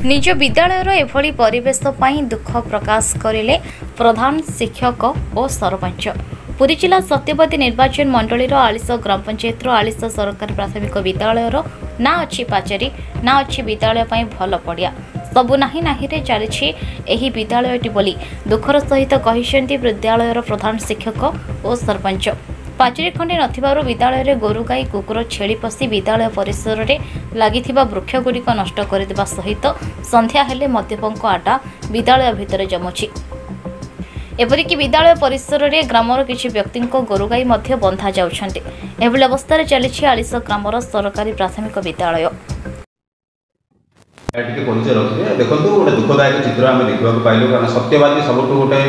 निज विद्यालयर एभली परिवेश पाई दुख प्रकाश करिले प्रधान शिक्षक और सरपंच। पुरी जिला सत्यवती निर्वाचन मंडल आलिश ग्राम पंचायत आलिश सरकारी प्राथमिक विद्यालयर ना अच्छी पाचेरी ना अच्छी विद्यालय भल पड़िया सबू नाही नाही रे चली एही विद्यालयटी बोली दुखर सहित कहिसेंती विद्यालयर प्रधान शिक्षक और सरपंच। पाचेरी खंडे नथिबारु विद्यालय गोरु गाई कुकुर छेली पशि विद्यालय परिसर में लागिथिबा वृक्षगुड़िक नष्ट करदेबा सहित संध्या हेले मद्यपंक आड्डा विद्यालय भितर जमुछि। एपरिक विद्यालय परिसर में ग्रामर किछि व्यक्ति गोरु गाई मध्य बंधा जाउछन्ति। एभली अवस्था चली आलिश ग्रामर सरकारी प्राथमिक विद्यालय। परिचय रखिए देखो गोटे दुखदायक चित्र आम देखा पाइलु कारण सत्यवादी सबुठ गोटे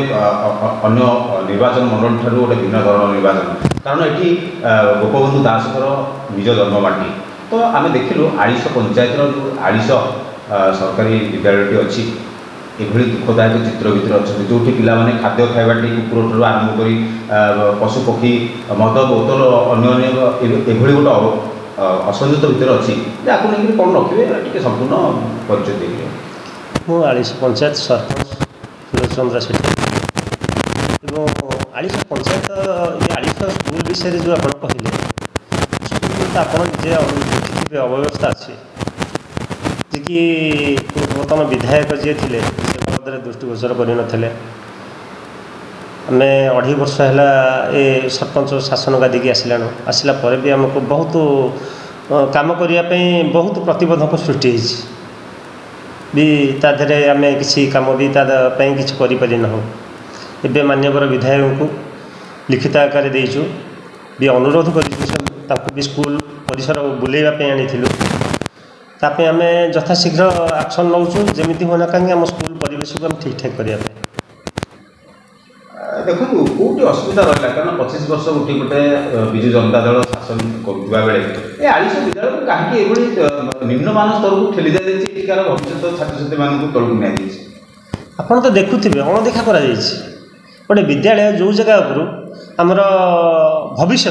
अन्य निर्वाचन मंडल ठार गोटे भिन्न धरण निर्वाचन कारण ये गोपबंधु दासर निज जन्ममाटी तो आम देखिलु आलिश पंचायतर जो आलिश सरकारी विद्यालय अच्छी एभली दुखदायक चित्र भितर अच्छा जो पाने खाद्य खाइबाटी कुकुर ठार आरंभ कर पशु पक्षी मद बोतल अन्य एभली गोटे असंजत भितर अच्छी आपको नहीं कौन रखिए संपूर्ण परिचय देखे। मु आलिश पंचायत सरपंच चंद्र सेठी आलिश पंचायत ये आलिश स्कूल विषय जो आप कहले स्कूल तो आप देखिए अव्यवस्था अच्छी जी कि बर्तमान विधायक जी थे से बाबद दृष्टिगोचर कर आम 2.5 वर्ष है ये सरपंच शासन गादी की आसला पर भी आमको बहुत काम करने बहुत प्रतिबंधक सृष्टि भी ताधे आम किसी कम भी किसी करना एवं मान्यवर विधायक को लिखित आकार देचु भी अनुरोध कर भी स्कूल परिसर बुलेवाई आनी ताप आम यथाशीघ्र एक्शन नौचु जमी होना कहीं आम स्कूल परिवेश को आम ठीक ठाक करने देखो कौटी असुविधा रहा कारण 25 वर्ष गोटे गोटे विजु जनता दल शासन करुवा बेले ये आलिश विद्यालय को कहीं निम्नमान स्तर को ठेली दिखार भविष्य छात्र छात्री मानक तौक नि आपड़ तो देखुवे अणदेखा कर गोटे विद्यालय जो जगह उपर आमर भविष्य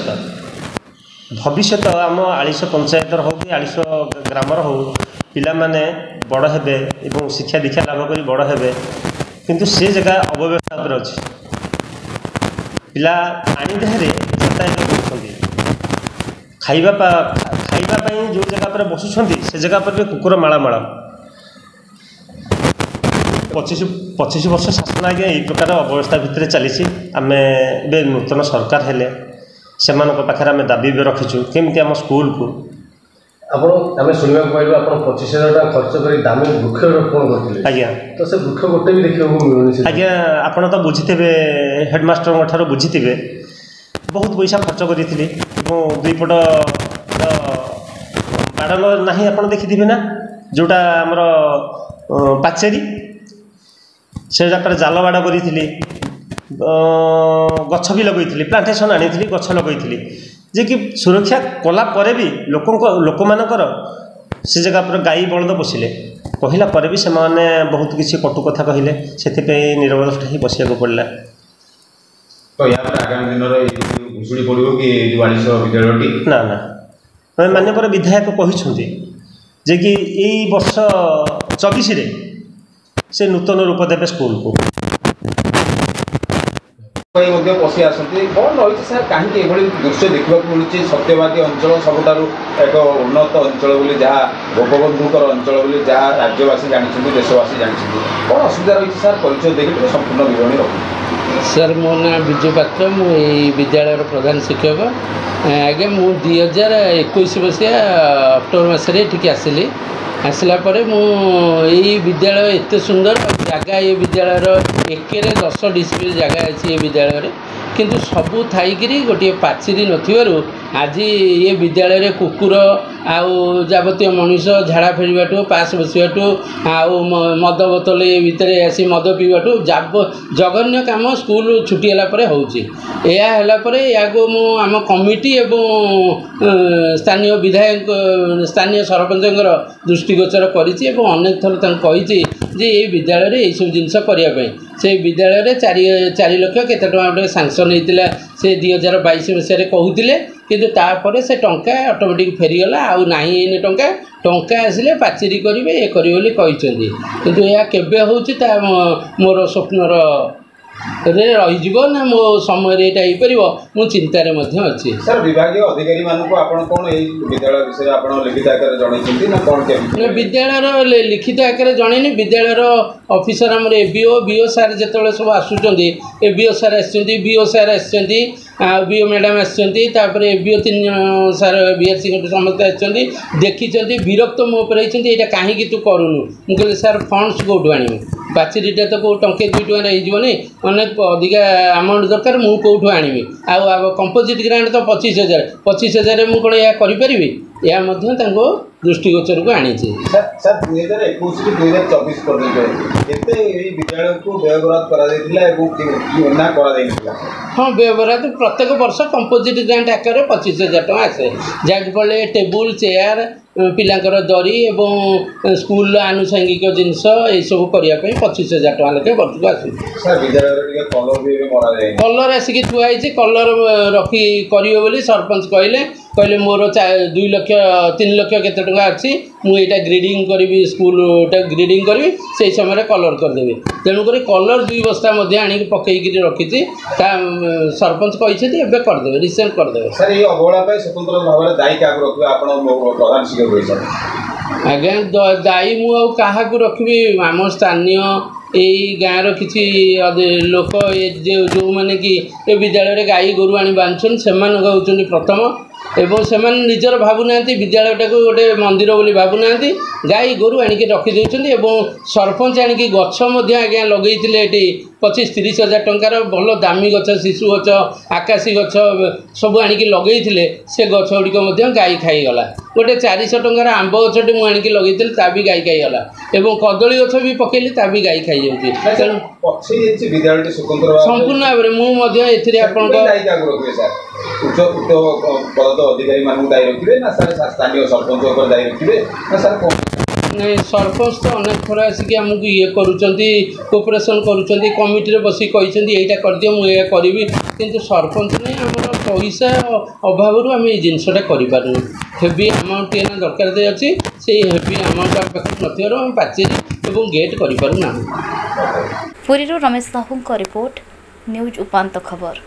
आम आलिश पंचायत हो कि आलिश ग्रामर हो पिला माने बड़ हेबे एवं शिक्षा दीक्षा लाभ कर बड़ हेबे किंतु से जगह अव्यवस्था पर अच्छी पिला पानी देहरे यातायात कर खाइबापी जो जगह पर बसुंट से जगह पर भी कुकुर माला 25 वर्ष शासन आगे यही प्रकार अव्यवस्था भितर चली आम ए नूतन सरकार हेले से पाखे आम दाबी भी रखीचु केमती आम स्कूल को आम शुणा पाइलु आप 25,000 टका खर्च कर दामी वृक्षारोपण करते आज्ञा तो से वृक्ष गोटे भी देखा मिलूनी आज्ञा आपड़ तो बुझीथे हेडमास्टर ठार बुझीथे बहुत पैसा खर्च करी 2 पट बाड़ल ना आप देखिथे ना जोटा आमर पाचेरी से जगह जाल बाड़ करी गछ भी लगई प्लांटेसन आनी गछ लगई जे कि सुरक्षा कला परे भी लोक मानकर से जगह पर गाई बलद बसिले कहला पर भी से बहुत किसी कटु कथा कहले से नीरव ही बसिया पड़ा तो यहाँ पर आगामी दिन में घुषुड़ी पड़ो कि आलिश विद्यालय ना ना मान्यवर विधायक कहते जे कि यही वर्ष 24 से नूतन रूप देवे स्कूल को पशि आसती कौन रही सर कहीं दृश्य देखा मिलूँ सत्यवादी अंचल सबुठार एक उन्नत अंचल जहाँ गोपबंधुकर अंचल जहाँ राज्यवासी जानते देशवासी जानते कौन असुविधा रही सर परिचय देखिए संपूर्ण विवरणी रखु सर मो ना विजु पात्र मुझे विद्यालय प्रधान शिक्षक आगे मु 2021 मसीहा अक्टोबर मसरे आसिली आसला पर यही विद्यालय एत सुंदर जगह ये विद्यालय एके 10 डिस्प्ले जगह अच्छी ये विद्यालय किंतु सबू थी गोटे पाचेरी नथिबारु आज ये विद्यालय कुकुर आउ जावतीय मनीष झाड़ा फेरवाटू पास बसवाटू आउ मद बोतल ये भितर आसी मद पीवाटू जघन्य काम स्कूल छुट्टी है होगा या आम कमिटी एवं स्थानीय विधायक स्थानीय सरपंच दृष्टिगोचर करें अनेक थर कही ଯେ ଏଇ ବିଦ୍ୟାଳୟରେ ଏଇସବୁ ଜିନିଷ କରିବା ପାଇଁ। ସେ ବିଦ୍ୟାଳୟରେ 4 ଲକ୍ଷ କେତେ ଟଙ୍କା ଗୋଟେ ସାଂସନ୍ ହେଇଥିଲା ସେ 2022 ମସିହାରେ କହୁଥିଲେ, କିନ୍ତୁ ତାପରେ ସେ ଟଙ୍କା ଅଟୋମେଟିକ୍ ଫେରିଗଲା, ଆଉ ନାହିଁ ଏଇନେ ଟଙ୍କା ଆସିଲେ ପାଚେରୀ କରିବେ ଏ କରିବେ ବୋଲି କହିଛନ୍ତି, କିନ୍ତୁ ଏହା କେବେ ହେଉଛି ତା ମୋର ସ୍ୱପ୍ନର ରେ ରହିଯିବ ନା ମୋ ସମୟରେ ଏଇଟା ହେଇପାରିବ, ମୁଁ ଚିନ୍ତାରେ ମଧ୍ୟ ଅଛି। ସାର୍ ବିଭାଗୀୟ ଅଧିକାରୀମାନଙ୍କୁ ଆପଣ କ'ଣ ଏଇ ବିଦ୍ୟାଳୟ ବିଷୟରେ ଆପଣ ଲିଖିତ ଆକାରରେ ଜଣାଇଛନ୍ତି ନା କ'ଣ କେମିତି? ବିଦ୍ୟାଳୟର ଲିଖିତ ଆକାରରେ ଜଣେଇନି। ବିଦ୍ୟାଳୟର ଅଫିସର ଆମର ଏବିଓ ବିଓ ସାର୍ ଯେତେବେଳେ ସବୁ ଆସୁଛନ୍ତି, ଏବିଓ ସାର୍ ଆସିଛନ୍ତି, ବିଓ ସାର୍ ଆସିଛନ୍ତି, ଆଉ ବିଓ ମ୍ୟାଡ଼ାମ୍ ଆସିଛନ୍ତି, ତାପରେ ଏବିଓ 3 ସାର୍ ବିଆର୍ସି ସମସ୍ତେ ଆସିଛନ୍ତି, ଦେଖିଛନ୍ତି, ବିରକ୍ତ ମୋ ଉପରେ ହେଇଛନ୍ତି, ଏଇଟା କାହିଁକି ତୁ କରୁନୁ? ମୁଁ କହିଲି ସାର୍ ଫଣ୍ଡସ୍ କେଉଁଠୁ ଆଣିବୁ? ପାଚେରୀଟା ତ କେଉଁ 1-2 ଟଙ୍କାରେ ହେଇଯିବନି, ଅନେକ ଅଧିକା ଆମାଉଣ୍ଟ ଦରକାର, ମୁଁ କେଉଁଠୁ ଆଣିବି? ଆଉ କମ୍ପୋଜିଟ୍ ଗ୍ରାଣ୍ଟ ତ 25,000 ମୁଁ କ'ଣ ଏହା କରିପାରିବି? ଏହା ମଧ୍ୟ ତାଙ୍କୁ ଦୃଷ୍ଟିଗୋଚରକୁ ଆଣିଛି। ସାର୍ 2021 ରୁ 2024 ପର୍ଯ୍ୟନ୍ତ କେତେ ଏଇ ବିଦ୍ୟାଳୟକୁ ବ୍ୟୟବରାଦ କରାଯାଇଥିଲା ଏବଂ ନା କରାଯାଇଥିଲା? ହଁ, ବ୍ୟୟବରାଦ ପ୍ରତ୍ୟେକ ବର୍ଷ କମ୍ପୋଜିଟ୍ ଗ୍ରାଣ୍ଟ ଆକାରରେ 25,000 ଟଙ୍କା ଆସେ, ଯାହାଫଳରେ ଟେବୁଲ୍ ଚେୟାର, ପିଲାଙ୍କର ଦରି ଏବଂ ସ୍କୁଲର ଆନୁଷଙ୍ଗିକ ଜିନିଷ ଏଇସବୁ କରିବା ପାଇଁ 25,000 ଟଙ୍କା ଲେଖାଏଁ ବର୍ଷକୁ ଆସୁଛି। ସାର୍ ବିଦ୍ୟାଳୟରେ ଟିକେ କଲର ବି ଏବେ ମରାଯାଏ। କଲର ଆସିକି ଥୁଆ ହେଇଛି, କଲର ରଖି କରିବେ ବୋଲି ସରପଞ୍ଚ କହିଲେ ମୋର 2 ଲକ୍ଷ 3 ଲକ୍ଷ କେତେ ଟଙ୍କା ଅଛି, ମୁଁ ଏଇଟା ଗ୍ରେଡ଼ିଂ କରିବି, ସ୍କୁଲଟା ଗ୍ରେଡ଼ିଂ କରିବି, ସେଇ ସମୟରେ କଲର କରିଦେବି। ତେଣୁକରି କଲର 2 ବସ୍ତା ମଧ୍ୟ ଆଣିକି ପକେଇକିରି ରଖିଛି, ତା ସରପଞ୍ଚ କହିଛନ୍ତି ଏବେ କରିଦେବେ, ରିସେଣ୍ଟ କରିଦେବେ। ସାର୍ ଏଇ ଅବହେଳା ପାଇଁ ସ୍ୱତନ୍ତ୍ର ଭାବରେ ଦାୟୀ କାହାକୁ ରଖିବେ ଆପଣ ପ୍ରଧାନ ଶିକ୍ଷକ ହିସାବରେ? ଆଜ୍ଞା, ଦାୟୀ ମୁଁ ଆଉ କାହାକୁ ରଖିବି? ଆମ ସ୍ଥାନୀୟ ଏଇ ଗାଁର କିଛି ଲୋକ ଯେଉଁମାନେ କି ଏ ବିଦ୍ୟାଳୟରେ ଗାଈ ଗୋରୁ ଆଣି ବାନ୍ଧୁଛନ୍ତି, ସେମାନଙ୍କ ହେଉଛନ୍ତି ପ୍ରଥମ, ଏବଂ ସେମାନେ ନିଜର ଭାବୁନାହାନ୍ତି ବିଦ୍ୟାଳୟଟାକୁ ଗୋଟେ ମନ୍ଦିର ବୋଲି ଭାବୁନାହାନ୍ତି, ଗାଈ ଗୋରୁ ଆଣିକି ରଖିଦେଉଛନ୍ତି। ଏବଂ ସରପଞ୍ଚ ଆଣିକି ଗଛ ମଧ୍ୟ ଆଜ୍ଞା ଲଗେଇଥିଲେ ଏଠି 25-30 ହଜାର ଟଙ୍କାର ଭଲ ଦାମୀ ଗଛ, ଶିଶୁ ଗଛ, ଆକାଶୀ ଗଛ ସବୁ ଆଣିକି ଲଗେଇଥିଲେ, ସେ ଗଛ ଗୁଡ଼ିକ ମଧ୍ୟ ଗାଈ ଖାଇଗଲା। ଗୋଟେ 400 ଟଙ୍କାର ଆମ୍ବ ଗଛଟେ ମୁଁ ଆଣିକି ଲଗେଇଥିଲି, ତା ବି ଗାଈ ଖାଇଗଲା, ଏବଂ କଦଳୀ ଗଛ ବି ପକେଇଲି, ତା ବି ଗାଈ ଖାଇଯାଉଛି। ତେଣୁ ସମ୍ପୂର୍ଣ୍ଣ ଭାବରେ ମୁଁ ମଧ୍ୟ ଏଥିରେ ଆପଣଙ୍କ ଉଚ୍ଚ ପଦସ୍ଥ ଅଧିକାରୀମାନଙ୍କୁ ଦାୟୀ ରଖିବେ ନା ସାର୍ ସ୍ଥାନୀୟ ସରପଞ୍ଚ ଉପରେ ଦାୟୀ ରଖିବେ ନା ସାର୍ କ'ଣ? ନାଇଁ, ସରପଞ୍ଚ ତ ଅନେକ ଥର ଆସିକି ଆମକୁ ଇଏ କରୁଛନ୍ତି, କୋପରେସନ୍ କରୁଛନ୍ତି, କମିଟିରେ ବସି କହିଛନ୍ତି ଏଇଟା କରିଦିଅ, ମୁଁ ଏଇଆ କରିବି, କିନ୍ତୁ ସରପଞ୍ଚ ନାହିଁ, ଆମର ପଇସା ଅଭାବରୁ ଆମେ ଏଇ ଜିନିଷଟା କରିପାରୁନୁ। ହେଭି ଆମାଉଣ୍ଟ ଏଇନା ଦରକାର ଅଛି, ସେଇ ହେଭି ଆମାଉଣ୍ଟ ଆମ ପାଖରେ ନଥିବାରୁ ଆମେ ପାଚେରୀ ଏବଂ ଗେଟ୍ କରିପାରୁନାହୁଁ। ପୁରୀରୁ ରମେଶ ସାହୁଙ୍କ ରିପୋର୍ଟ, ନ୍ୟୁଜ୍ ଉପାନ୍ତ ଖବର।